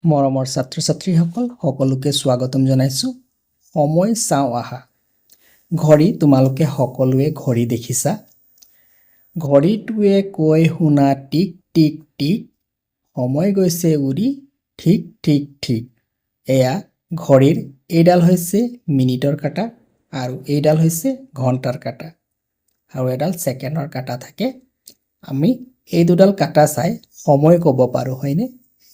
মৰমৰ ছাত্ৰ-ছাত্ৰীসকল সকলোকে স্বাগতম জনাইছোঁ। সময় চাওঁ আহা। ঘড়ী তোমালোকে সকলোৱে ঘড়ী দেখিছা। ঘড়ীটোৱে কৈ শুনা টিক টিক টিক, সময় গৈছে উৰি ঠিক ঠিক ঠিক। এয়া ঘড়ীৰ এইডাল হৈছে মিনিটৰ কাঁটা আৰু এইডাল হৈছে ঘণ্টাৰ কাঁটা আৰু এডাল ছেকেণ্ডৰ কাঁটা থাকে। আমি এই দুডাল কাঁটা চাই সময় ক'ব পাৰোঁ, হয়নে?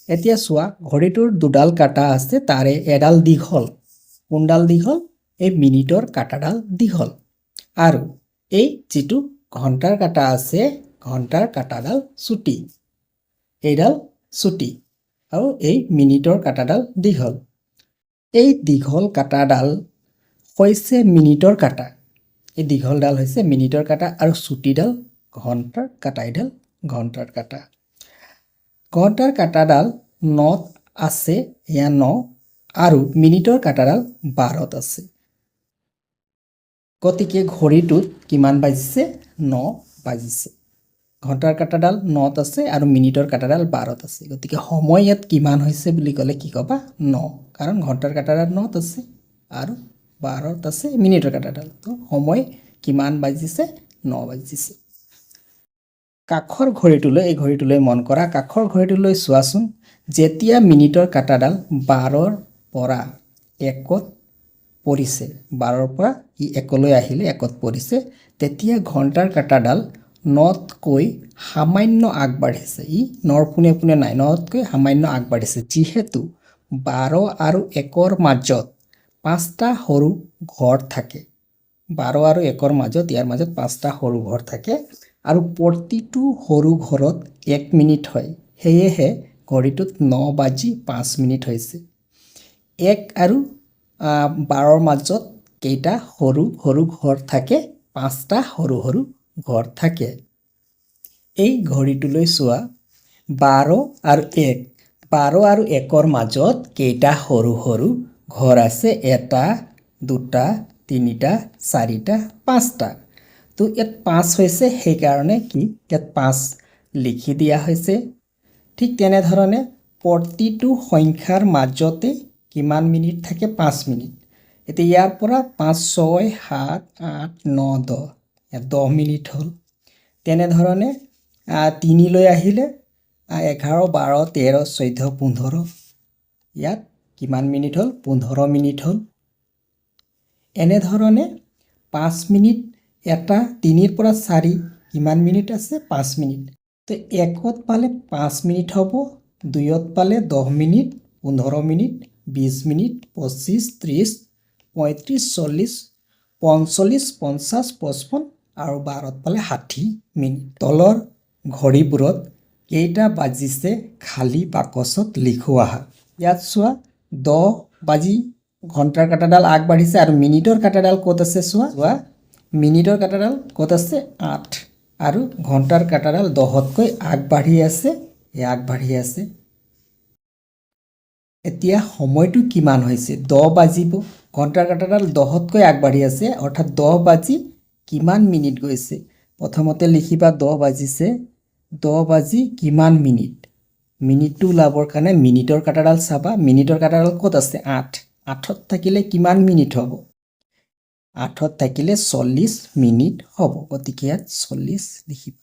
এতিয়া চোৱা, ঘড়ীটোৰ দুডাল কাঁটা আছে, তাৰে এডাল দীঘল। কোনডাল দীঘল? এই মিনিটৰ কাঁটাডাল দীঘল। আৰু এই যিটো ঘণ্টাৰ কাঁটা আছে, ঘণ্টাৰ কাঁটাডাল চুটি। এইডাল চুটি আৰু এই মিনিটৰ কাঁটাডাল দীঘল। এই দীঘল কাঁটাডাল হৈছে মিনিটৰ কাঁটা। এই দীঘলডাল হৈছে মিনিটৰ কাঁটা আৰু চুটিডাল ঘণ্টাৰ কাঁটা। এইডাল ঘণ্টাৰ কাঁটা। ঘণ্টাৰ কাঁটাডাল 9ত আছে, এয়া 9, আৰু মিনিটৰ কাঁটাডাল 12ত আছে। গতিকে ঘড়ীটোত কিমান বাজিছে? 9 বাজিছে। ঘণ্টাৰ কাঁটাডাল 9ত আছে আৰু মিনিটৰ কাঁটাডাল 12ত আছে। গতিকে সময় ইয়াত কিমান হৈছে বুলি ক'লে কি ক'বা? 9, কাৰণ ঘণ্টাৰ কাঁটাডাল 9ত আছে আৰু 12ত আছে মিনিটৰ কাঁটাডাল। তো সময় কিমান বাজিছে? 9 বাজিছে। কাষৰ ঘড়ীটোলৈ, এই ঘড়ীটোলৈ মন কৰা। কাষৰ ঘড়ীটোলৈ চোৱাচোন। যেতিয়া মিনিটৰ কাঁটাডাল 12ৰ পৰা 1ত পৰিছে, 12ৰ পৰা ই 1লৈ আহিলে, 1ত পৰিছে, তেতিয়া ঘণ্টাৰ কাঁটাডাল 9তকৈ সামান্য আগবাঢ়িছে। ই 9ৰ পোনে পোনে নাই, 9তকৈ সামান্য আগবাঢ়িছে। যিহেতু 12 আৰু 1ৰ মাজত 5টা সৰু ঘৰ থাকে। 12 আৰু 1ৰ মাজত, ইয়াৰ মাজত 5টা সৰু ঘৰ থাকে আৰু প্ৰতিটো সৰু ঘৰত 1 মিনিট হয়। সেয়েহে ঘড়ীটোত 9:05 হৈছে। 1 আৰু 12ৰ মাজত কেইটা সৰু সৰু ঘৰ থাকে? 5টা সৰু সৰু ঘৰ থাকে। এই ঘড়ীটোলৈ চোৱা। 12 আৰু 1, 12 আৰু 1ৰ মাজত কেইটা সৰু সৰু ঘৰ আছে? 1টা, 2টা, 3টা, 4টা, 5টা। তো ইয়াত 5 হৈছে, সেইকাৰণে কি ইয়াত 5 লিখি দিয়া হৈছে। ঠিক তেনেধৰণে প্ৰতিটো সংখ্যাৰ মাজতে কিমান মিনিট থাকে? 5 মিনিট। এতিয়া ইয়াৰ পৰা 5, 6, 7, 8, 9, 10, ইয়াত 10 মিনিট হ'ল। তেনেধৰণে 3লৈ আহিলে 11, 12, 13, 14, 15, ইয়াত কিমান মিনিট হ'ল? 15 মিনিট হ'ল। এনেধৰণে 5 মিনিট, এটা 3ৰ পৰা 4 কিমান মিনিট আছে? 5 মিনিট। তো 1ত পালে 5 মিনিট হ'ব, 2ত পালে 10 মিনিট, 15 মিনিট, 20 মিনিট, 25, 30, 35, 40, 45, 50, 55 আৰু 12ত পালে 60 মিনিট। তলৰ ঘড়ীবোৰত কেইটা বাজিছে খালী বাকচত লিখোঁ আহা। ইয়াত চোৱা, 10 বাজি ঘণ্টাৰ কাঁটাডাল আগবাঢ়িছে আৰু মিনিটৰ কাঁটাডাল ক'ত আছে? চোৱা, মিনিটৰ কাঁটাডাল ক'ত আছে? 8, আৰু ঘণ্টাৰ কাঁটাডাল 10তকৈ আগবাঢ়ি আছে, আগবাঢ়ি আছে। এতিয়া সময়টো কিমান হৈছে? 10 বাজিব। ঘণ্টাৰ কাঁটাডাল 10তকৈ আগবাঢ়ি আছে, অৰ্থাৎ 10 বাজি কিমান মিনিট গৈছে? প্ৰথমতে লিখিবা 10 বাজিছে, 10 বাজি কিমান মিনিট? মিনিটটো ওলাবৰ কাৰণে মিনিটৰ কাঁটাডাল চাবা। মিনিটৰ কাঁটাডাল ক'ত আছে? 8, 8ত থাকিলে কিমান মিনিট হ'ব? 8ত থাকিলে 40 মিনিট হ'ব। গতিকে ইয়াত 40 লিখিবা।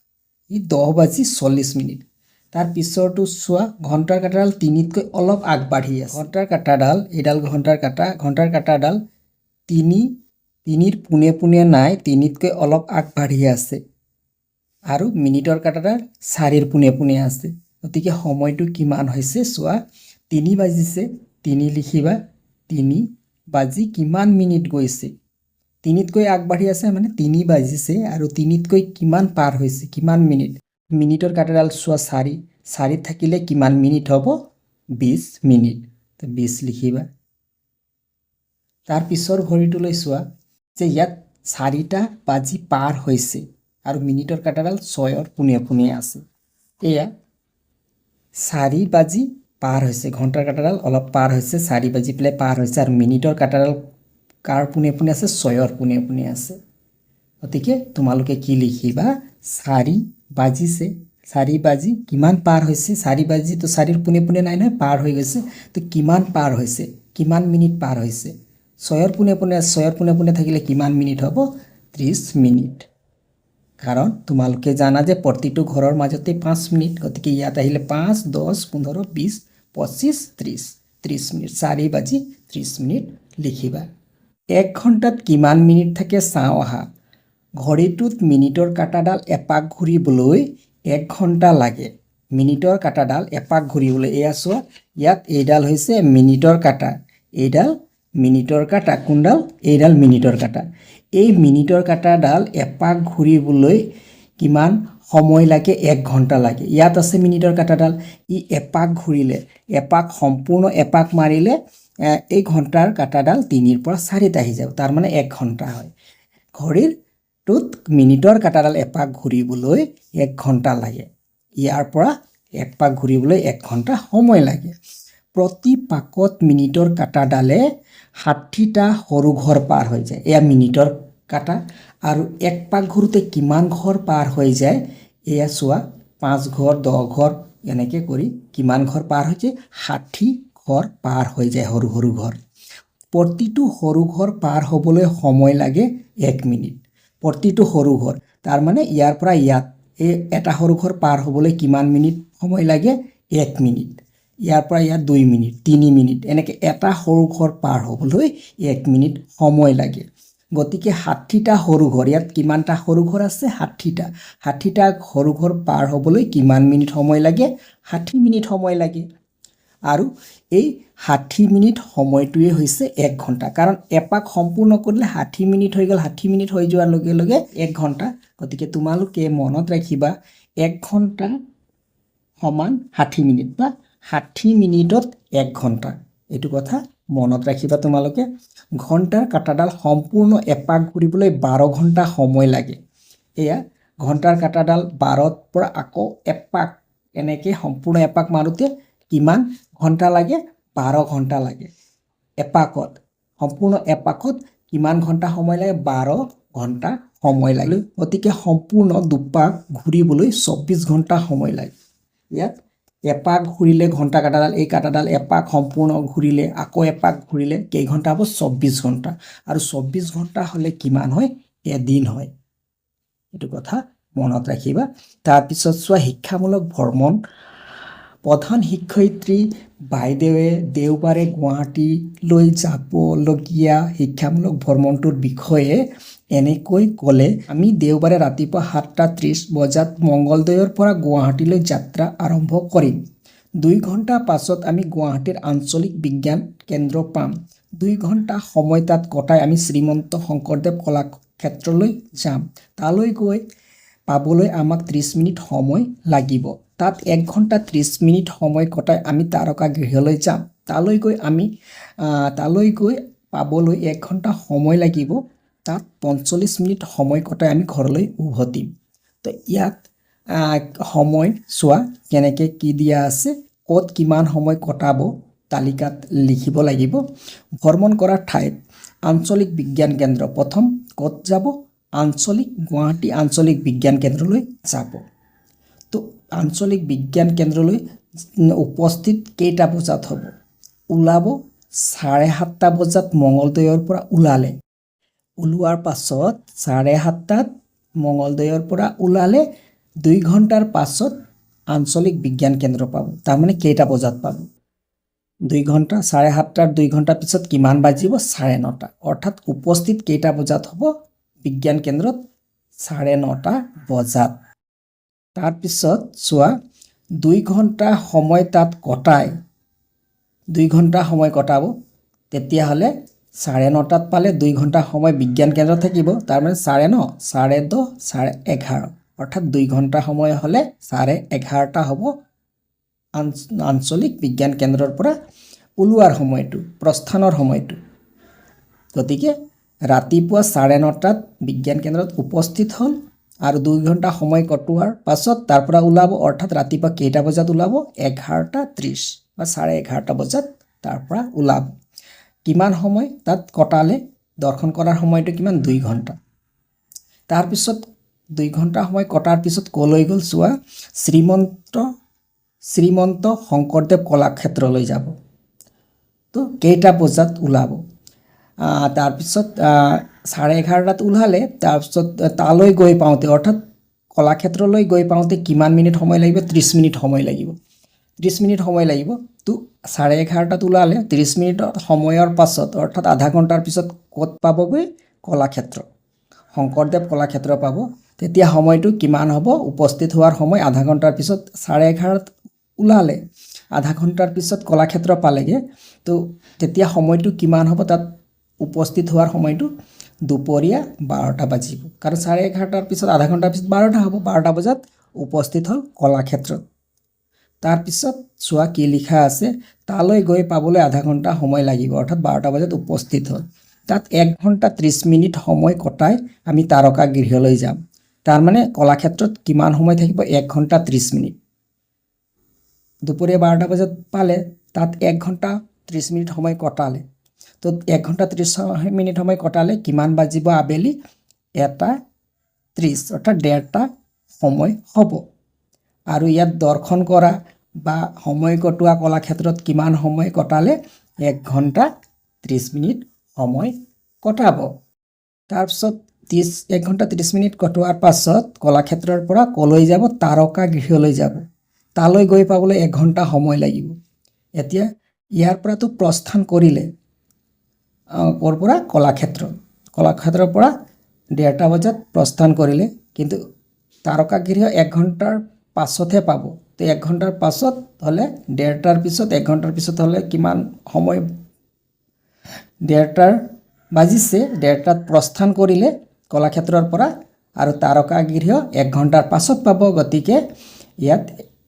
ই 10 বাজি 40 মিনিট। তাৰ পিছৰটো চোৱা, ঘণ্টাৰ কাঁটাডাল 3তকৈ অলপ আগবাঢ়ি আছে। ঘণ্টাৰ কাঁটাডাল, এইডাল ঘণ্টাৰ কাঁটা, ঘণ্টাৰ কাঁটাডাল 3ৰ পোনে পোনে নাই, 3তকৈ অলপ আগবাঢ়ি আছে। আৰু মিনিটৰ কাঁটাডাল 4ৰ পোনে পোনে আছে। গতিকে সময়টো কিমান হৈছে? চোৱা, 3 বাজিছে, 3 লিখিবা। 3 বাজি কিমান মিনিট গৈছে? 3তকৈ আগবাঢ়ি আছে মানে 3 বাজিছে, আৰু 3তকৈ কিমান পাৰ হৈছে? কিমান মিনিট? মিনিটৰ কাঁটাডাল চোৱা, 4, 4ত থাকিলে কিমান মিনিট হ'ব? 20 মিনিট। তো 20 লিখিবা। তাৰ পিছৰ ঘড়ীটোলৈ চোৱা যে ইয়াত 4টা বাজি পাৰ হৈছে আৰু মিনিটৰ কাঁটাডাল 6ৰ পোনে পোনে আছে। এয়া 4 বাজি পাৰ হৈছে, ঘণ্টাৰ কাঁটাডাল অলপ পাৰ হৈছে, 4 বাজি পেলাই পাৰ হৈছে, আৰু মিনিটৰ কাঁটাডাল কাৰ পোনে পোনে আছে? 6ৰ পোনে পোনে আছে। গতিকে তোমালোকে কি লিখিবা? 4 বাজিছে 4 বাজি কিমান পাৰ হৈছে 4 বাজি তো 4ৰ পোনে পোনে নাই নহয় পাৰ হৈ গৈছে তো কিমান পাৰ হৈছে কিমান মিনিট পাৰ হৈছে 6ৰ পোনে পোনে থাকিলে কিমান মিনিট হ'ব 30 মিনিট কাৰণ তোমালোকে জানা যে প্ৰতিটো ঘৰৰ মাজতে 5 মিনিট গতিকে ইয়াত আহিলে 5 10 15 20 25 30 30 মিনিট 4 বাজি 30 মিনিট লিখিবা 1 ঘণ্টাত কিমান মিনিট থাকে চাওঁ আহা ঘড়ীটোত মিনিটৰ কাঁটাডাল এপাক ঘূৰিবলৈ 1 ঘণ্টা লাগে মিনিটৰ কাঁটাডাল এপাক ঘূৰিবলৈ এয়া চোৱা ইয়াত এইডাল হৈছে মিনিটৰ কাঁটা এইডাল মিনিটৰ কাঁটা কোনডাল এইডাল মিনিটৰ কাঁটা এই মিনিটৰ কাঁটাডাল এপাক ঘূৰিবলৈ কিমান সময় লাগে 1 ঘণ্টা লাগে ইয়াত আছে মিনিটৰ কাঁটাডাল ই এপাক ঘূৰিলে এপাক সম্পূৰ্ণ এপাক মাৰিলে এই ঘণ্টাৰ কাঁটাডাল 3ৰ পৰা 4ত আহি যাব তাৰ মানে 1 ঘণ্টা হয় ঘড়ীৰ টোত মিনিটৰ কাঁটাডাল এপাক ঘূৰিবলৈ 1 ঘণ্টা লাগে ইয়াৰ পৰা এপাক ঘূৰিবলৈ 1 ঘণ্টা সময় লাগে প্ৰতি পাকত মিনিটৰ কাঁটাডালে 60টা সৰু ঘৰ পাৰ হৈ যায় এয়া মিনিটৰ কাঁটা আৰু এক পাক ঘূৰোতে কিমান ঘৰ পাৰ হৈ যায় এয়া চোৱা 5 ঘৰ 10 ঘৰ এনেকৈ কৰি কিমান ঘৰ পাৰ হৈ যায় 60 ঘৰ পাৰ হৈ যায় সৰু সৰু ঘৰ প্ৰতিটো সৰু ঘৰ পাৰ হ'বলৈ সময় লাগে 1 মিনিট প্ৰতিটো সৰু ঘৰ তাৰ মানে ইয়াৰ পৰা ইয়াত এই এটা সৰু ঘৰ পাৰ হ'বলৈ কিমান মিনিট সময় লাগে 1 মিনিট ইয়াৰ পৰা ইয়াত 2 মিনিট 3 মিনিট এনেকৈ এটা সৰু ঘৰ পাৰ হ'বলৈ 1 মিনিট সময় লাগে গতিকে 60টা সৰু ঘৰ ইয়াত কিমানটা সৰু ঘৰ আছে 60টা সৰু ঘৰ পাৰ হ'বলৈ কিমান মিনিট সময় লাগে 60 মিনিট সময় লাগে আৰু এই 60 মিনিট সময়টোৱে হৈছে 1 ঘণ্টা কাৰণ এপাক সম্পূৰ্ণ কৰিলে 60 মিনিট হৈ গ'ল 60 মিনিট হৈ যোৱাৰ লগে লগে 1 ঘণ্টা গতিকে তোমালোকে মনত ৰাখিবা 1 ঘণ্টা সমান 60 মিনিট বা 60 মিনিটত 1 ঘণ্টা এইটো কথা মনত ৰাখিবা তোমালোকে ঘণ্টাৰ কাঁটাডাল সম্পূৰ্ণ এপাক ঘূৰিবলৈ 12 ঘণ্টা সময় লাগে এয়া ঘণ্টাৰ কাঁটাডাল 12ৰ পৰা আকৌ এপাক এনেকৈ সম্পূৰ্ণ এপাক মাৰোতে কিমান ঘণ্টা লাগে 12 ঘণ্টা লাগে এপাকত সম্পূৰ্ণ এপাকত কিমান ঘণ্টা সময় লাগে 12 ঘণ্টা সময় লাগে গতিকে সম্পূৰ্ণ দুপাক ঘূৰিবলৈ 24 ঘণ্টা সময় লাগে ইয়াত এপাক ঘূৰিলে ঘণ্টা কাঁটাডাল এই কাঁটাডাল এপাক সম্পূৰ্ণ ঘূৰিলে আকৌ এপাক ঘূৰিলে কেই ঘণ্টা হ'ব 24 ঘণ্টা আৰু 24 ঘণ্টা হ'লে কিমান হয় এদিন হয় এইটো কথা মনত ৰাখিবা তাৰপিছত চোৱা শিক্ষামূলক ভ্ৰমণ প্ৰধান শিক্ষয়িত্ৰী বাইদেৱে দেওবাৰে গুৱাহাটীলৈ যাবলগীয়া শিক্ষামূলক ভ্ৰমণটোৰ বিষয়ে এনেকৈ ক'লে আমি দেওবাৰে ৰাতিপুৱা 7:30 বজাত মঙ্গলদৈৰ পৰা গুৱাহাটীলৈ যাত্ৰা আৰম্ভ কৰিম 2 ঘণ্টা পাছত আমি গুৱাহাটীৰ আঞ্চলিক বিজ্ঞান কেন্দ্ৰ পাম 2 ঘণ্টা সময় তাত কটাই আমি শ্ৰীমন্ত শংকৰদেৱ কলাক্ষেত্ৰলৈ যাম তালৈ গৈ পাবলৈ আমাক 30 মিনিট সময় লাগিব তাত 1 ঘণ্টা 30 মিনিট সময় কটাই আমি তাৰকা গৃহলৈ যাম তালৈ গৈ পাবলৈ 1 ঘণ্টা সময় লাগিব তাত 45 মিনিট সময় কটাই আমি ঘৰলৈ উভতিম তো ইয়াত সময় চোৱা কেনেকৈ কি দিয়া আছে ক'ত কিমান সময় কটাব তালিকাত লিখিব লাগিব ভ্ৰমণ কৰা ঠাইত আঞ্চলিক বিজ্ঞান কেন্দ্ৰ প্ৰথম ক'ত যাব গুৱাহাটী আঞ্চলিক বিজ্ঞান কেন্দ্ৰলৈ যাব তো আঞ্চলিক বিজ্ঞান কেন্দ্ৰলৈ উপস্থিত কেইটা বজাত হ'ব ওলাব 7:30 বজাত মঙ্গলদৈৰ পৰা ওলোৱাৰ পাছত 7:30 মঙ্গলদৈৰ পৰা ওলালে 2 ঘণ্টাৰ পাছত আঞ্চলিক বিজ্ঞান কেন্দ্ৰ পাব তাৰমানে কেইটা বজাত পাব 2 ঘণ্টা 7:30 2 ঘণ্টা পিছত কিমান বাজিব 9:30 অৰ্থাৎ উপস্থিত কেইটা বজাত হ'ব বিজ্ঞান কেন্দ্ৰত 9:30 বজাত তাৰপিছত চোৱা 2 ঘণ্টা সময় তাত কটাই 2 ঘণ্টা সময় কটাব তেতিয়াহ'লে 9:30 পালে 2 ঘণ্টা সময় বিজ্ঞান কেন্দ্ৰত থাকিব তাৰমানে 9:30 10:30 11:30 অৰ্থাৎ 2 ঘণ্টা সময় হ'লে 11:30 হ'ব আঞ্চলিক বিজ্ঞান কেন্দ্ৰৰ পৰা ওলোৱাৰ সময়টো প্ৰস্থানৰ সময়টো গতিকে ৰাতিপুৱা 9:30 বিজ্ঞান কেন্দ্ৰত উপস্থিত হ'ল আৰু 2 ঘণ্টা সময় কটোৱাৰ পাছত তাৰ পৰা ওলাব অৰ্থাৎ ৰাতিপুৱা কেইটা বজাত ওলাব 11:30 বা 11:30 বজাত তাৰ পৰা ওলাব কিমান সময় তাত কটালে দৰ্শন কৰাৰ সময়টো কিমান 2 ঘণ্টা তাৰপিছত 2 ঘণ্টা সময় কটাৰ পিছত ক'লৈ গ'ল চোৱা শ্ৰীমন্ত শংকৰদেৱ কলাক্ষেত্ৰলৈ যাব তো কেইটা বজাত ওলাব তাৰপিছত 11:30 ওলালে তাৰপিছত তালৈ গৈ পাওঁতে অৰ্থাৎ কলাক্ষেত্ৰলৈ গৈ পাওঁতে কিমান মিনিট সময় লাগিব 30 মিনিট সময় লাগিব 30 মিনিট সময় লাগিব তো 11:30 ওলালে 30 মিনিট সময়ৰ পাছত অৰ্থাৎ আধা ঘণ্টাৰ পিছত ক'ত পাবগৈ কলাক্ষেত্ৰ শংকৰদেৱ কলাক্ষেত্ৰ পাব তেতিয়া সময়টো কিমান হ'ব উপস্থিত হোৱাৰ সময় আধা ঘণ্টাৰ পিছত 11:30 ওলালে আধা ঘণ্টাৰ পিছত কলাক্ষেত্ৰ পালেগে তো তেতিয়া সময়টো কিমান হ'ব তাত উপস্থিত হোৱাৰ সময়টো দুপৰীয়া 12টা বাজিব কাৰণ 11:30 পিছত আধা ঘণ্টাৰ পিছত 12টা হ'ব 12টা বজাত উপস্থিত হ'ল কলাক্ষেত্ৰত তাৰপিছত চোৱা কি লিখা আছে তালৈ গৈ পাবলৈ আধা ঘণ্টা সময় লাগিব অৰ্থাৎ 12টা বজাত উপস্থিত হ'ল তাত 1 ঘণ্টা 30 মিনিট সময় কটাই আমি তাৰকা গৃহলৈ যাম তাৰ মানে কলাক্ষেত্ৰত কিমান সময় থাকিব 1 ঘণ্টা 30 মিনিট দুপৰীয়া 12টা বজাত পালে তাত 1 ঘণ্টা 30 মিনিট সময় কটালে তো 1 ঘণ্টা 30 মিনিট সময় কটালে কিমান বাজিব আবেলি 1:30 অৰ্থাৎ 1:30টা সময় হ'ব আৰু ইয়াত দৰ্শন কৰা বা সময় কটোৱা কলাক্ষেত্ৰত কিমান সময় কটালে 1 ঘণ্টা 30 মিনিট সময় কটাব তাৰপিছত 1 ঘণ্টা 30 মিনিট কটোৱাৰ পাছত কলাক্ষেত্ৰৰ পৰা ক'লৈ যাব তাৰকা গৃহলৈ যাব তালৈ গৈ পাবলৈ 1 ঘণ্টা সময় লাগিব এতিয়া ইয়াৰ পৰাতো প্ৰস্থান কৰিলে ক'ৰ পৰা কলাক্ষেত্ৰৰ পৰা 1:30 বজাত প্ৰস্থান কৰিলে কিন্তু তাৰকা গৃহ 1 ঘণ্টাৰ পাছতহে পাব তো 1 ঘণ্টাৰ পাছত হ'লে 1:30টাৰ পিছত 1 ঘণ্টাৰ পিছত হ'লে কিমান সময় 1:30 বাজিছে 1:30টাত প্ৰস্থান কৰিলে কলাক্ষেত্ৰৰ পৰা আৰু তাৰকা গৃহ 1 ঘণ্টাৰ পাছত পাব গতিকে ইয়াত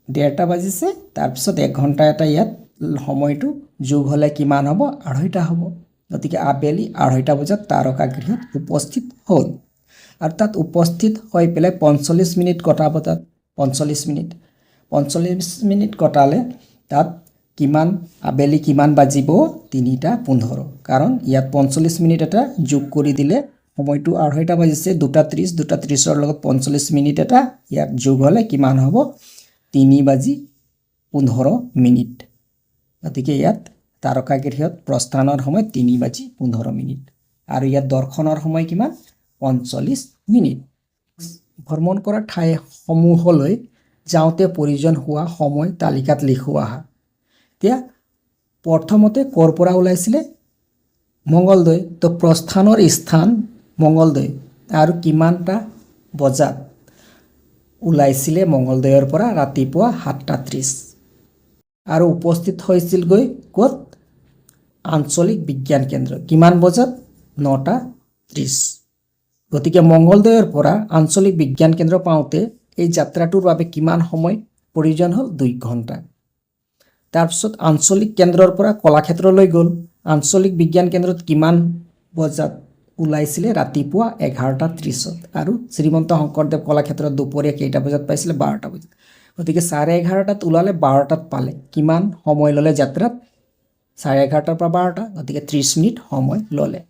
1:30টা বাজিছে তাৰপিছত 1 ঘণ্টা এটা ইয়াত সময়টো যোগ হ'লে কিমান হ'ব 2:30টা হ'ব গতিকে আবেলি 2:30টা বজাত তাৰকা গৃহত উপস্থিত হ'ল আৰু তাত উপস্থিত হৈ পেলাই 45 মিনিট কটাব তাত 45 মিনিট কটালে তাত কিমান আবেলি কিমান বাজিব 3:15 কাৰণ ইয়াত 45 মিনিট এটা যোগ কৰি দিলে সময়টো 2:30টা বাজিছে 2:30 2:30ৰ লগত 45 মিনিট এটা ইয়াত যোগ হ'লে কিমান হ'ব 3:15 মিনিট গতিকে ইয়াত তাৰকা গৃহত প্ৰস্থানৰ সময় 3:15 মিনিট আৰু ইয়াত দৰ্শনৰ সময় কিমান 45 মিনিট ভ্ৰমণ কৰা ঠাইসমূহলৈ যাওঁতে প্ৰয়োজন হোৱা সময় তালিকাত লিখোৱা আহা এতিয়া প্ৰথমতে ক'ৰ পৰা ওলাইছিলে মঙ্গলদৈ তো প্ৰস্থানৰ স্থান মঙ্গলদৈ আৰু কিমানটা বজাত ওলাইছিলে মঙ্গলদৈৰ পৰা ৰাতিপুৱা 7:30 আৰু উপস্থিত হৈছিলগৈ ক'ত আঞ্চলিক বিজ্ঞান কেন্দ্ৰ কিমান বজাত 9:30 গতিকে মঙ্গলদৈৰ পৰা আঞ্চলিক বিজ্ঞান কেন্দ্ৰ পাওঁতে এই যাত্ৰাটোৰ বাবে কিমান সময় প্ৰয়োজন হ'ল 2 ঘণ্টা তাৰপিছত আঞ্চলিক কেন্দ্ৰৰ পৰা কলাক্ষেত্ৰলৈ গ'ল আঞ্চলিক বিজ্ঞান কেন্দ্ৰত কিমান বজাত ওলাইছিলে ৰাতিপুৱা 11:30 আৰু শ্ৰীমন্ত শংকৰদেৱ কলাক্ষেত্ৰত দুপৰীয়া কেইটা বজাত পাইছিলে 12টা বজাত গতিকে 11:30টাত ওলালে 12টাত পালে কিমান সময় ল'লে যাত্ৰাত 11:30টাৰ পৰা 12টা গতিকে 30 মিনিট সময় ল'লে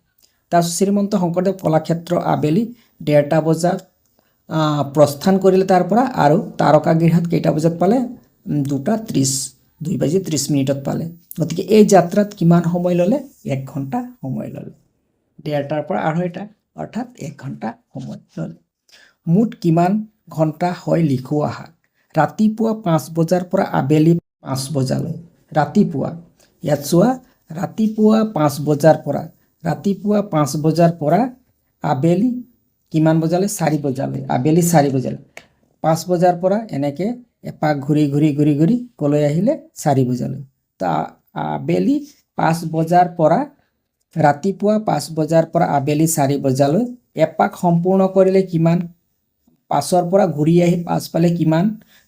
তাৰপিছত শ্ৰীমন্ত শংকৰদেৱ কলাক্ষেত্ৰ আবেলি 1:30টা বজাত প্ৰস্থান কৰিলে তাৰ পৰা আৰু তাৰকা গৃহত কেইটা বজাত পালে 2:30 2:30 পালে গতিকে এই যাত্ৰাত কিমান সময় ল'লে 1 ঘণ্টা সময় ল'লে 1:30টাৰ পৰা 2:30টা অৰ্থাৎ 1 ঘণ্টা সময় ল'লে মুঠ কিমান ঘণ্টা হয় লিখোৱা আহা ৰাতিপুৱা 5 বজাৰ পৰা আবেলি 5 বজালৈ ৰাতিপুৱা ইয়াত চোৱা ৰাতিপুৱা 5 বজাৰ পৰা আবেলি কিমান বজালৈ 4 বজালৈ আবেলি 4 বজালৈ 5 বজাৰ পৰা এনেকৈ এপাক ঘূৰি ক'লৈ আহিলে 4 বজালৈ তো আবেলি 5 বজাৰ পৰা ৰাতিপুৱা 5 বজাৰ পৰা আবেলি 4 বজালৈ এপাক সম্পূৰ্ণ কৰিলে কিমান 5ৰ পৰা ঘূৰি আহি 5 পালে কিমান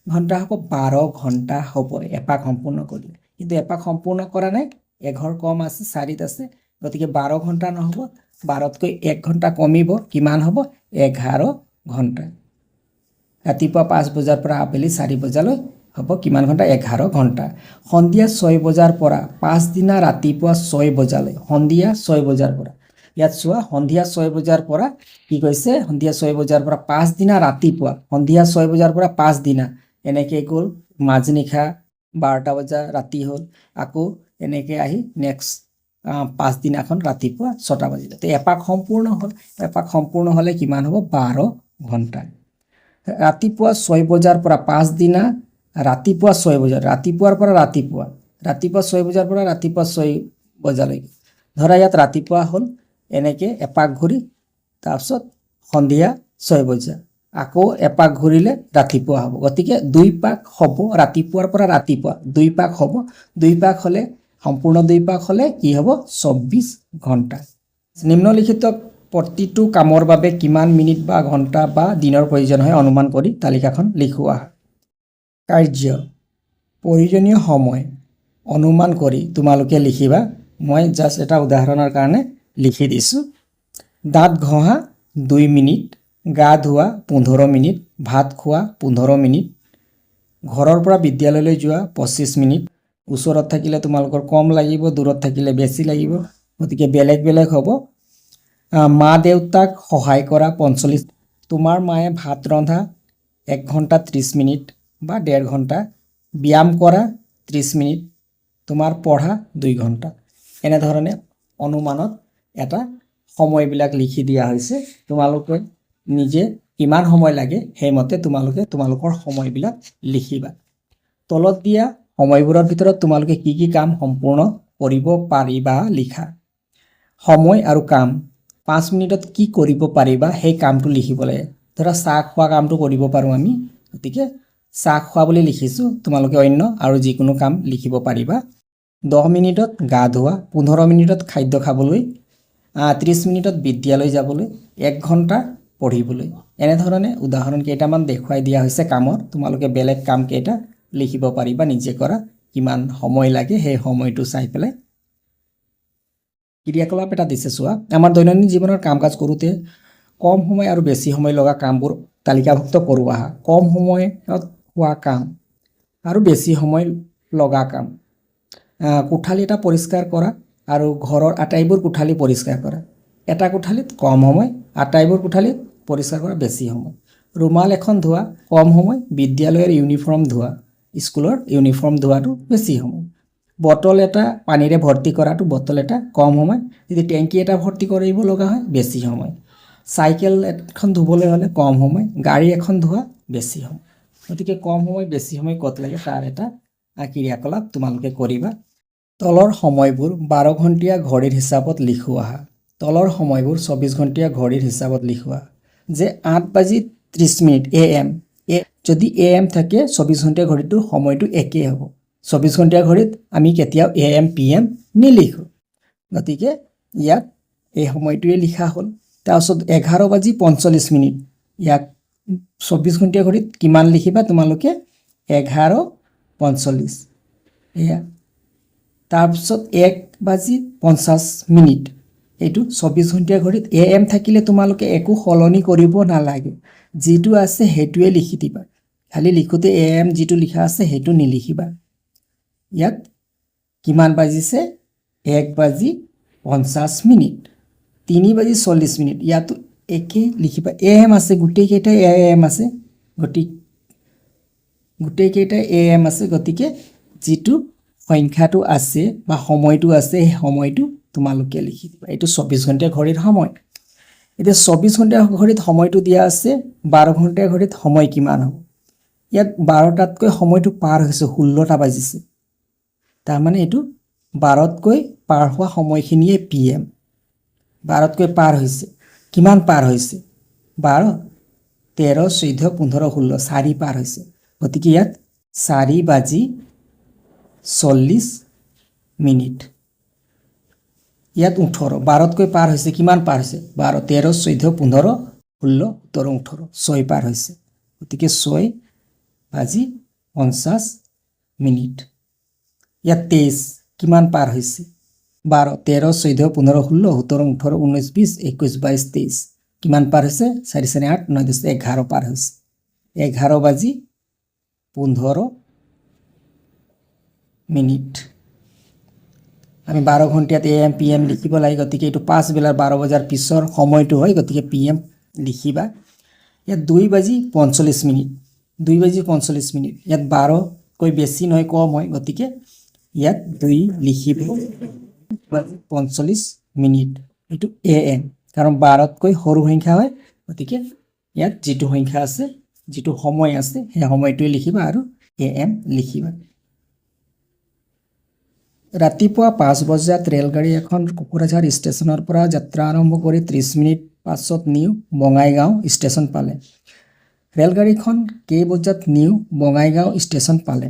ঘণ্টা হ'ব 12 ঘণ্টা হ'ব এপাক সম্পূৰ্ণ কৰিলে কিন্তু এপাক সম্পূৰ্ণ কৰা নাই এঘৰ কম আছে 4ত আছে গতিকে 12 ঘণ্টা নহ'ব 12তকৈ 1 ঘণ্টা কমিব কিমান হ'ব 11 ঘণ্টা ৰাতিপুৱা 5 বজাৰ পৰা আবেলি 4 বজালৈ হ'ব কিমান ঘণ্টা 11 ঘণ্টা সন্ধিয়া 6 বজাৰ পৰা পাছদিনা ৰাতিপুৱা 6 বজালৈ সন্ধিয়া 6 বজাৰ পৰা ইয়াত চোৱা সন্ধিয়া 6 বজাৰ পৰা কি কৈছে সন্ধিয়া 6 বজাৰ পৰা 5 দিনা ৰাতিপুৱা সন্ধিয়া 6 বজাৰ পৰা 5 দিনা এনেকৈ গ'ল মাজনিশা 12টা বজা ৰাতি হ'ল আকৌ এনেকৈ আহি নেক্সট 5 দিনাখন ৰাতিপুৱা 6টা বাজিলে তো এপাক সম্পূৰ্ণ হ'ল এপাক সম্পূৰ্ণ হ'লে কিমান হ'ব 12 ঘণ্টা ৰাতিপুৱা 6 বজাৰ পৰা 5 দিনা ৰাতিপুৱা 6 বজাৰ ৰাতিপুৱাৰ পৰা ৰাতিপুৱা 6 বজাৰ পৰা ৰাতিপুৱা 6 বজালৈকে ধৰা ইয়াত ৰাতিপুৱা হ'ল এনেকৈ এপাক ঘূৰি তাৰপিছত সন্ধিয়া 6 বজা আকৌ এপাক ঘূৰিলে ৰাতিপুৱা হ'ব গতিকে 2 পাক হ'ব ৰাতিপুৱাৰ পৰা ৰাতিপুৱা 2 পাক হ'ব 2 পাক হ'লে সম্পূৰ্ণ 2 পাক হ'লে কি হ'ব 24 ঘণ্টা নিম্নলিখিত প্ৰতিটো কামৰ বাবে কিমান মিনিট বা ঘণ্টা বা দিনৰ প্ৰয়োজন হয় অনুমান কৰি তালিকাখন লিখোৱা কাৰ্য প্ৰয়োজনীয় সময় অনুমান কৰি তোমালোকে লিখিবা মই জাস্ট এটা উদাহৰণৰ কাৰণে লিখি দিছোঁ দাঁত ঘঁহা 2 মিনিট গা ধোৱা 15 মিনিট ভাত খোৱা 15 মিনিট ঘৰৰ পৰা বিদ্যালয়লৈ যোৱা 25 মিনিট ওচৰত থাকিলে তোমালোকৰ কম লাগিব দূৰত থাকিলে বেছি লাগিব গতিকে বেলেগ বেলেগ হ'ব মা দেউতাক সহায় কৰা 45 তোমাৰ মায়ে ভাত ৰন্ধা 1 ঘণ্টা 30 মিনিট বা 1.5 ঘণ্টা ব্যায়াম কৰা 30 মিনিট তোমাৰ পঢ়া 2 ঘণ্টা এনেধৰণে অনুমানত এটা সময়বিলাক লিখি দিয়া হৈছে তোমালোকে নিজে কিমান সময় লাগে সেইমতে তোমালোকৰ সময়বিলাক লিখিবা তলত দিয়া সময়বোৰৰ ভিতৰত তোমালোকে কি কি কাম সম্পূৰ্ণ কৰিব পাৰিবা লিখা সময় আৰু কাম 5 মিনিটত কি কৰিব পাৰিবা সেই কামটো লিখিব লাগে ধৰা চাহ খোৱা কামটো কৰিব পাৰোঁ আমি গতিকে চাহ খোৱা বুলি লিখিছোঁ তোমালোকে অন্য আৰু যিকোনো কাম লিখিব পাৰিবা 10 মিনিটত গা ধোৱা 15 মিনিটত খাদ্য খাবলৈ 30 মিনিটত বিদ্যালয় যাবলৈ 1 ঘণ্টা পঢ়িবলৈ এনেধৰণে উদাহৰণ কেইটামান দেখুৱাই দিয়া হৈছে কামৰ তোমালোকে বেলেগ কাম কেইটা লিখিব পাৰিবা নিজে কৰা কিমান সময় লাগে সেই সময়টো চাই পেলাই ক্ৰিয়াকলাপ এটা দিছে চোৱা আমাৰ দৈনন্দিন জীৱনৰ কাম কাজ কৰোঁতে কম সময় আৰু বেছি সময় লগা কামবোৰ তালিকাভুক্ত কৰোৱা কম সময়ত হোৱা কাম আৰু বেছি সময় লগা কাম কোঠালি এটা পৰিষ্কাৰ কৰা আৰু ঘৰৰ আটাইবোৰ কোঠালি পৰিষ্কাৰ কৰা এটা কোঠালিত কম সময় আটাইবোৰ কোঠালিত পৰিষ্কাৰ কৰা বেছি সময় ৰুমাল এখন ধোৱা কম সময় বিদ্যালয়ৰ ইউনিফৰ্ম ধোৱা স্কুলৰ ইউনিফৰ্ম ধোৱাটো বেছি সময় বটল এটা পানীৰে ভৰ্তি কৰাটো বটল এটা কম সময় যদি টেংকি এটা ভৰ্তি কৰিব লগা হয় বেছি সময় চাইকেল এখন ধুবলৈ হ'লে কম সময় গাড়ী এখন ধোৱা বেছি সময় গতিকে কম সময় বেছি সময় ক'ত লাগে তাৰ এটা ক্ৰিয়াকলাপ তোমালোকে কৰিবা তলৰ সময়বোৰ 12 ঘণ্টীয়া ঘড়ীৰ হিচাপত লিখোৱা তলৰ সময়বোৰ 24 ঘণ্টীয়া ঘড়ীৰ হিচাপত লিখোৱা যে 8:30 AM যদি AM থাকে 24 ঘণ্টীয়া ঘড়ীটোৰ সময়টো একেই হ'ব 24 ঘণ্টীয়া ঘড়ীত আমি কেতিয়াও AM PM নিলিখোঁ গতিকে ইয়াত এই সময়টোৱে লিখা হ'ল তাৰপিছত 11:45 ইয়াক 24 ঘণ্টীয়া ঘড়ীত কিমান লিখিবা তোমালোকে 11:45 এয়া তাৰপিছত 1:50 এইটো 24 ঘণ্টীয়া ঘড়ীত AM থাকিলে তোমালোকে একো সলনি কৰিব নালাগে যিটো আছে সেইটোৱে লিখি দিবা খালি লিখোতে AM যিটো লিখা আছে সেইটো নিলিখিবা ইয়াত কিমান বাজিছে 1:50 3:40 ইয়াতো একে লিখিবা AM আছে গোটেইকেইটাই AM আছে গোটেইকেইটাই AM আছে গতিকে যিটো সংখ্যাটো আছে বা সময়টো আছে সেই সময়টো তোমালোকে লিখি দিবা এইটো 24 ঘণ্টীয়া ঘড়ীৰ সময় এতিয়া 24 ঘণ্টীয়া ঘড়ীত সময়টো দিয়া আছে 12 ঘণ্টীয়া ঘড়ীত সময় কিমান হ'ব ইয়াত 12টাতকৈ সময়টো পাৰ হৈছে 16টা বাজিছে তাৰমানে এইটো 12তকৈ পাৰ হোৱা সময়খিনিয়ে PM 12তকৈ পাৰ হৈছে কিমান পাৰ হৈছে 12 13 14 15 16 4 পাৰ হৈছে গতিকে ইয়াত 4:40 ইয়াত 18 12তকৈ পাৰ হৈছে কিমান পাৰ হৈছে 12 13 14 15 16 17 18 6 পাৰ হৈছে গতিকে 6:50 ইয়াত 23 কিমান পাৰ হৈছে 12 13 14 15 16 17 18 19 20 21 22 23 কিমান পাৰ হৈছে 4 4 8 9 10 11 পাৰ হৈছে 11:15 আমি 12 ঘণ্টিয়াত AM PM লিখিব লাগে, গতিকে এইটো 5 বেলাৰ 12 বজাৰ পিছৰ সময়টো হয়, গতিকে PM লিখিবা। ইয়াত 2:45 2:45 ইয়াত 12কৈ বেছি নহয় কম হয়, গতিকে ইয়াত 2 লিখিব 2:45 এইটো AM, কাৰণ 12তকৈ সৰু সংখ্যা হয়, গতিকে ইয়াত যিটো সংখ্যা আছে, যিটো সময় আছে, সেই সময়টোৱে লিখিবা আৰু AM লিখিবা। ৰাতিপুৱা 5 বজাত ৰেলগাড়ী এখন কোকৰাঝাৰ ষ্টেচনৰ পৰা যাত্ৰা আৰম্ভ কৰি 30 মিনিট পাছত নিউ বঙাইগাঁও ষ্টেচন পালে। ৰেলগাড়ীখন কেই বজাত নিউ বঙাইগাঁও ষ্টেচন পালে?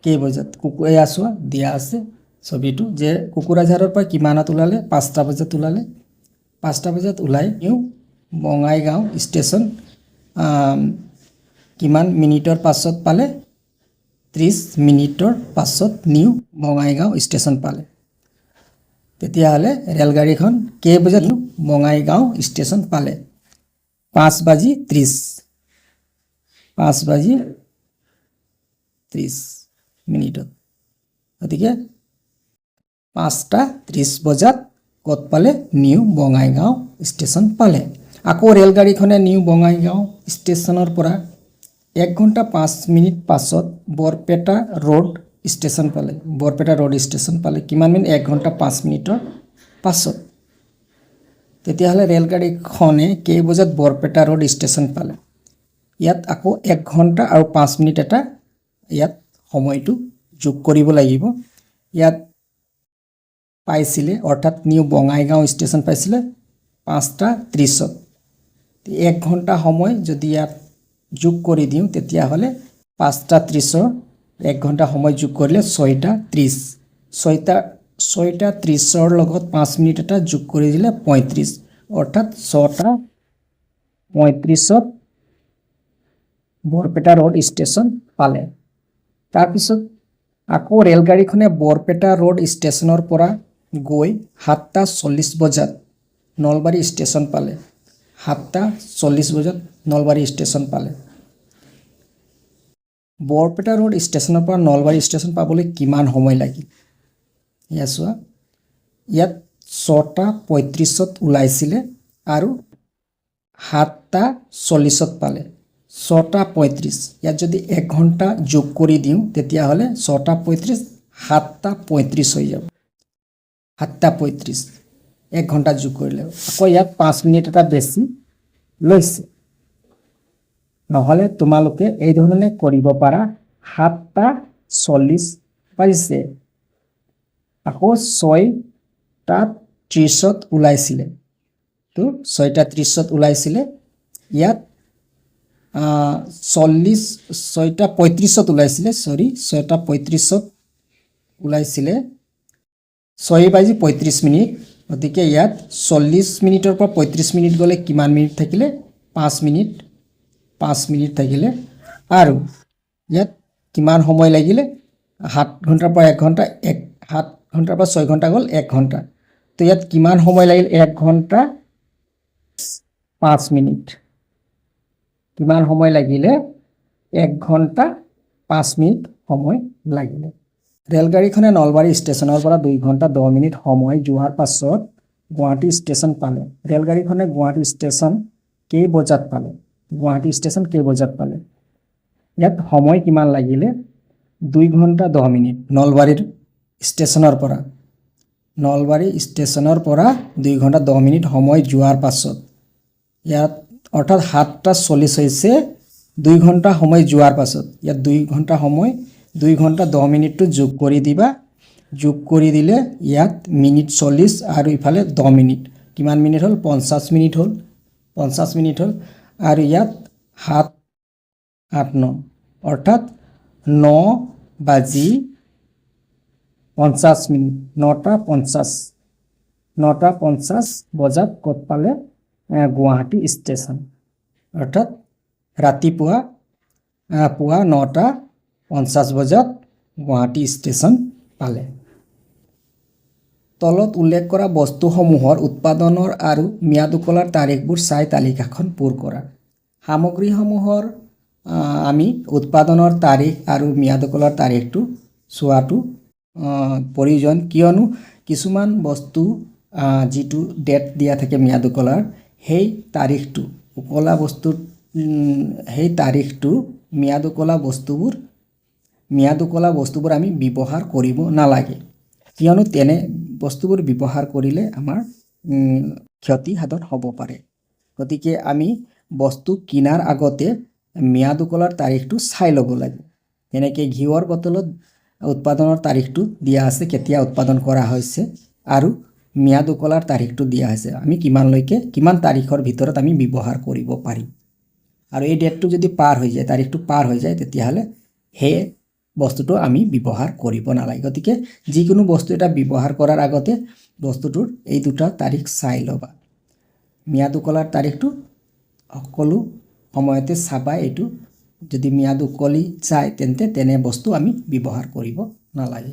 কেই বজাত? এয়া চোৱা দিয়া আছে ছবিটো, যে কোকৰাঝাৰৰ পৰা কিমানত ওলালে? 5টা বজাত ওলালে। 5টা বজাত ওলাই নিউ বঙাইগাঁও ষ্টেচন কিমান মিনিটৰ পাছত পালে? 30 মিনিটৰ পাছত নিউ বঙাইগাঁও ষ্টেচন পালে। তেতিয়াহ'লে ৰেলগাড়ীখন কেই বজাত নিউ বঙাইগাঁও ষ্টেচন পালে? 5:30 5:30 মিনিটত। গতিকে 5:30 বজাত ক'ত পালে? নিউ বঙাইগাঁও ষ্টেচন পালে। আকৌ ৰেলগাড়ীখনে নিউ বঙাইগাঁও ষ্টেচনৰ পৰা 1 ঘণ্টা 5 মিনিট পাছত বৰপেটা ৰোড ষ্টেচন পালে। বৰপেটা ৰোড ষ্টেচন পালে কিমান মিনিট? 1 ঘণ্টা 5 মিনিটৰ পাছত। তেতিয়াহ'লে ৰেলগাড়ীখনে কেই বজাত বৰপেটা ৰোড ষ্টেচন পালে? ইয়াত আকৌ 1 ঘণ্টা আৰু 5 মিনিট এটা ইয়াত সময়টো যোগ কৰিব লাগিব। ইয়াত পাইছিলে, অৰ্থাৎ নিউ বঙাইগাঁও ষ্টেচন পাইছিলে 5:30ত। 1 ঘণ্টা সময় যদি ইয়াত যোগ কৰি দিওঁ, তেতিয়াহ'লে 5:30ৰ 1 ঘণ্টা সময় যোগ কৰিলে 6:30। 6:30ৰ লগত 5 মিনিট এটা যোগ কৰি দিলে 35, অৰ্থাৎ 6:35ত বৰপেটা ৰোড ষ্টেচন পালে। তাৰপিছত আকৌ ৰেলগাড়ীখনে বৰপেটা ৰোড ষ্টেচনৰ পৰা গৈ 7:40 বজাত নলবাৰী ষ্টেচন পালে। 7:40 বজাত নলবাৰী ষ্টেচন পালে। বৰপেটা ৰোড ষ্টেচনৰ পৰা নলবাৰী ষ্টেচন পাবলৈ কিমান সময় লাগিল? এয়া চোৱা, ইয়াত 6:35ত ওলাইছিলে আৰু 7:40ত পালে। 6:35, ইয়াত যদি 1 ঘণ্টা যোগ কৰি দিওঁ, তেতিয়াহ'লে 6:35 7:35 হৈ যাব। 7:35 1 ঘণ্টা যোগ কৰিলে। আকৌ ইয়াত 5 মিনিট এটা বেছি লৈছে। নহ'লে তোমালোকে এই ধৰণে কৰিব পাৰা। 7:40 বাজিছে, আকৌ 6:30ত ওলাইছিলে, তো 6:30ত ওলাইছিলে। ইয়াত 6:35ত ওলাইছিলে, 6:35ত ওলাইছিলে 6:35। গতিকে ইয়াত 40 মিনিটৰ পৰা 35 মিনিট গ'লে কিমান মিনিট থাকিলে? 5 মিনিট। 5 মিনিট থাকিলে। আৰু ইয়াত কিমান সময় লাগিলে? 7 ঘণ্টাৰ পৰা 1 ঘণ্টা, 7 ঘণ্টাৰ পৰা 6 ঘণ্টা গ'ল 1 ঘণ্টা। তো ইয়াত কিমান সময় লাগিল? 1 ঘণ্টা 5 মিনিট। কিমান সময় লাগিলে? 1 ঘণ্টা 5 মিনিট সময় লাগিলে। ৰেলগাড়ীখনে নলবাৰী ষ্টেচনৰ পৰা 2 ঘণ্টা 10 মিনিট সময় যোৱাৰ পাছত গুৱাহাটী ষ্টেচন পালে। ৰেলগাড়ীখনে গুৱাহাটী ষ্টেচন কেই বজাত পালে? গুৱাহাটী ষ্টেচন কেই বজাত পালে? ইয়াত সময় কিমান লাগিলে? 2 ঘণ্টা 10 মিনিট নলবাৰীৰ ষ্টেচনৰ পৰা। নলবাৰী ষ্টেচনৰ পৰা 2 ঘণ্টা 10 মিনিট সময় যোৱাৰ পাছত, ইয়াত অৰ্থাৎ 7:40 হৈছে 2 ঘণ্টা সময় যোৱাৰ পাছত। ইয়াত 2 ঘণ্টা সময়, 2 ঘণ্টা 10 মিনিটটো যোগ কৰি দিবা। যোগ কৰি দিলে ইয়াত মিনিট 40 আৰু ইফালে 10 মিনিট। কিমান মিনিট হ'ল? 50 মিনিট হ'ল। 50 মিনিট হ'ল। আৰু ইয়াত 7 8 9, অৰ্থাৎ 9:50 মিনিট। 9:50 বজাত ক'ত পালে? গুৱাহাটী ষ্টেচন। অৰ্থাৎ ৰাতিপুৱা 9:50 বজাত গুৱাহাটী ষ্টেচন পালে। তলত উল্লেখ কৰা বস্তুসমূহৰ উৎপাদনৰ আৰু ম্যাদ উকলাৰ তাৰিখবোৰ চাই তালিকাখন পূৰ কৰা। সামগ্ৰীসমূহৰ আমি উৎপাদনৰ তাৰিখ আৰু ম্যাদ উকলাৰ তাৰিখটো চোৱাটো প্ৰয়োজন, কিয়নো কিছুমান বস্তু যিটো ডেট দিয়া থাকে ম্যাদ উকলাৰ, সেই তাৰিখটো উকলা বস্তুত সেই তাৰিখটো ম্যাদ উকলা বস্তুবোৰ আমি ব্যৱহাৰ কৰিব নালাগে, কিয়নো তেনে বস্তুবোৰ ব্যৱহাৰ কৰিলে আমাৰ ক্ষতি সাধন হ'ব পাৰে। গতিকে আমি বস্তু কিনাৰ আগতে ম্যাদ উকলাৰ তাৰিখটো চাই ল'ব লাগে। যেনেকৈ ঘিউৰ বটলত উৎপাদনৰ তাৰিখটো দিয়া আছে, কেতিয়া উৎপাদন কৰা হৈছে, আৰু ম্যাদ উকলাৰ তাৰিখটো দিয়া হৈছে, আমি কিমান তাৰিখৰ ভিতৰত আমি ব্যৱহাৰ কৰিব পাৰিম। আৰু এই ডেটটো যদি পাৰ হৈ যায়, তাৰিখটো পাৰ হৈ যায়, তেতিয়াহ'লে সেই বস্তুটো আমি ব্যৱহাৰ কৰিব নালাগে। গতিকে যিকোনো বস্তু এটা ব্যৱহাৰ কৰাৰ আগতে বস্তুটোৰ এই দুটা তাৰিখ চাই ল'বা। ম্যাদ উকলাৰ তাৰিখটো সকলো সময়তে চাবা। এইটো যদি ম্যাদ উকলি যায় তেন্তে তেনে বস্তু আমি ব্যৱহাৰ কৰিব নালাগে।